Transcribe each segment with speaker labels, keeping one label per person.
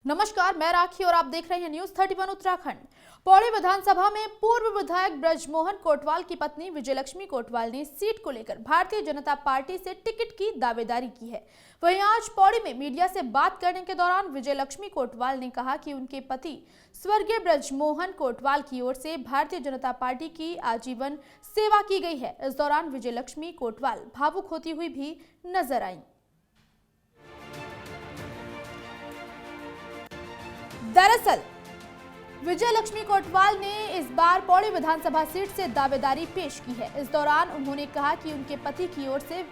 Speaker 1: नमस्कार, मैं राखी और आप देख रहे हैं न्यूज 31 उत्तराखंड। पौड़ी विधानसभा में पूर्व विधायक ब्रजमोहन कोटवाल की पत्नी विजयलक्ष्मी कोटवाल ने सीट को लेकर भारतीय जनता पार्टी से टिकट की दावेदारी की है। वहीं आज पौड़ी में मीडिया से बात करने के दौरान विजयलक्ष्मी कोटवाल ने कहा कि उनके पति स्वर्गीय ब्रजमोहन कोटवाल की ओर से भारतीय जनता पार्टी की आजीवन सेवा की गई है। इस दौरान विजयलक्ष्मी कोटवाल भावुक होती हुई भी नजर आई। दरअसल विजयलक्ष्मी कोटवाल ने इस बार पौड़ी विधानसभा सीट से दावेदारी पेश की है। इस दौरान उन्होंने कहा कि उनके पति की ओर से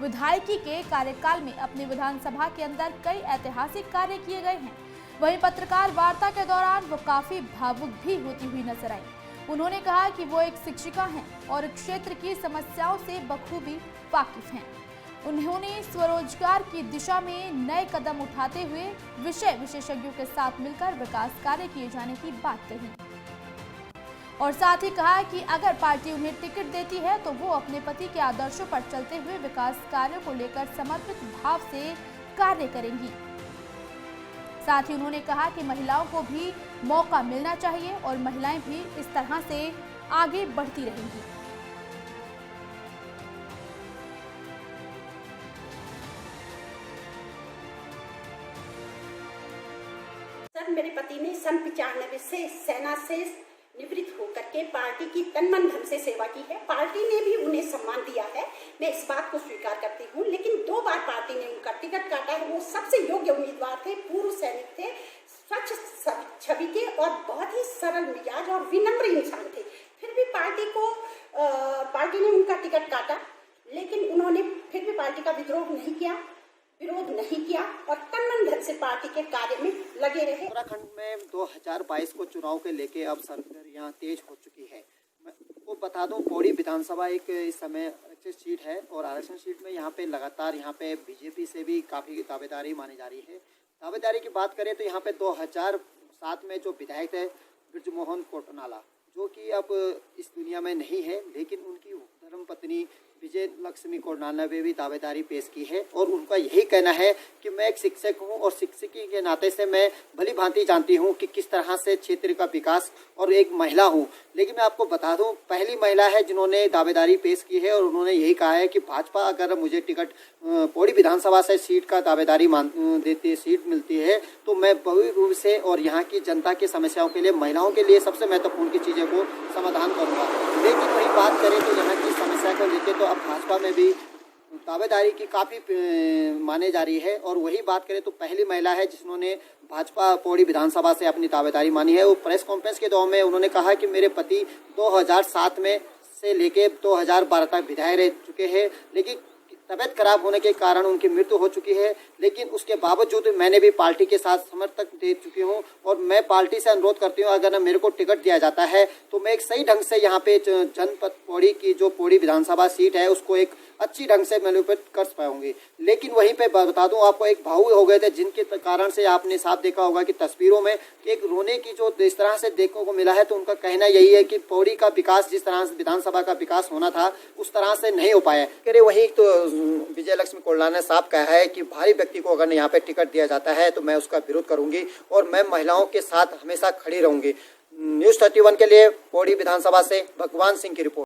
Speaker 1: विधायकी के कार्यकाल में अपनी विधानसभा के अंदर कई ऐतिहासिक कार्य किए गए हैं। वहीं पत्रकार वार्ता के दौरान वो काफी भावुक भी होती हुई नजर आई। उन्होंने कहा कि वो एक शिक्षिका हैं और क्षेत्र की समस्याओं से बखूबी वाकिफ हैं। उन्होंने स्वरोजगार की दिशा में नए कदम उठाते हुए विषय विशेषज्ञों के साथ मिलकर विकास कार्य किए जाने की बात कही और साथ ही कहा कि अगर पार्टी उन्हें टिकट देती है तो वो अपने पति के आदर्शों पर चलते हुए विकास कार्यों को लेकर समर्पित भाव से कार्य करेंगी। साथ ही उन्होंने कहा कि महिलाओं को भी मौका मिलना चाहिए और महिलाएं भी इस तरह से आगे बढ़ती रहेंगी।
Speaker 2: मेरे पति ने सन 95 से सेना से निवृत्त होकर के पार्टी की तन मन धन से सेवा की है। पार्टी ने भी उन्हें सम्मान दिया है, मैं इस बात को स्वीकार करती हूँ। लेकिन 2 बार पार्टी ने उनका टिकट काटा है। वो सबसे योग्य उम्मीदवार थे, पूर्व सैनिक थे, स्वच्छ छवि के और बहुत ही सरल मिजाज और विनम्र इंसान थे। फिर भी पार्टी ने उनका टिकट काटा, लेकिन उन्होंने फिर भी पार्टी का विरोध नहीं किया और तन मन धन से पार्टी के कार्य में लगे रहे।
Speaker 3: उत्तराखंड में 2022 को चुनाव के लेके अब सरगर्मियां तेज हो चुकी है। मैं आपको बता दूं, पौड़ी विधानसभा एक इस समय आरक्षित सीट है और आरक्षण सीट में यहाँ पे लगातार बीजेपी से भी काफ़ी दावेदारी मानी जा रही है। दावेदारी की बात करें तो यहाँ पे 2007 में जो विधायक थे ब्रजमोहन कोटवाल, जो कि अब इस दुनिया में नहीं है, लेकिन उनकी धर्मपत्नी विजयलक्ष्मी कोटवाल ने भी दावेदारी पेश की है और उनका यही कहना है कि मैं एक शिक्षक हूं और शिक्षकी के नाते से मैं भली भांति जानती हूं कि किस तरह से क्षेत्र का विकास, और एक महिला हूं। लेकिन मैं आपको बता दूं, पहली महिला है जिन्होंने दावेदारी पेश की है और उन्होंने यही कहा है कि भाजपा अगर मुझे टिकट पौड़ी विधानसभा से सीट का दावेदारी सीट मिलती है तो मैं पूर्ण रूप से और यहाँ की जनता की समस्याओं के लिए, महिलाओं के लिए सबसे महत्वपूर्ण की चीज़ों को समाधान करूँगा। लेकिन वही बात करें तो यहाँ की समस्या को लेकर तो अब भाजपा में भी दावेदारी की काफ़ी माने जा रही है। और वही बात करें तो पहली महिला है जिन्होंने भाजपा पौड़ी विधानसभा से अपनी दावेदारी मानी है। वो प्रेस कॉन्फ्रेंस के दौरान में उन्होंने कहा कि मेरे पति 2007 में से लेके 2012 तक विधायक रह चुके हैं, लेकिन तबीयत खराब होने के कारण उनकी मृत्यु हो चुकी है। लेकिन उसके बावजूद मैंने भी पार्टी के साथ समर्थन दे चुकी हूं और मैं पार्टी से अनुरोध करती हूं, अगर मेरे को टिकट दिया जाता है तो मैं एक सही ढंग से यहाँ पे जनपद पौड़ी की जो पौड़ी विधानसभा सीट है उसको एक अच्छी ढंग से मैनिपुलेट कर पाऊंगी। लेकिन वहीं पे बता दूं आपको, एक भावुक हो गए थे जिनके कारण से आपने साफ देखा होगा कि तस्वीरों में एक रोने की जो इस तरह से देखने को मिला है। तो उनका कहना यही है कि पौड़ी का विकास जिस तरह से विधानसभा का विकास होना था उस तरह से नहीं हो पाया। अरे वहीं तो विजयलक्ष्मी कोटवाल ने साफ कहा है कि भारी व्यक्ति को अगर यहाँ पे टिकट दिया जाता है तो मैं उसका विरोध करूंगी और मैं महिलाओं के साथ हमेशा खड़ी रहूंगी। न्यूज़ 31 के लिए पौड़ी विधानसभा से भगवान सिंह की रिपोर्ट।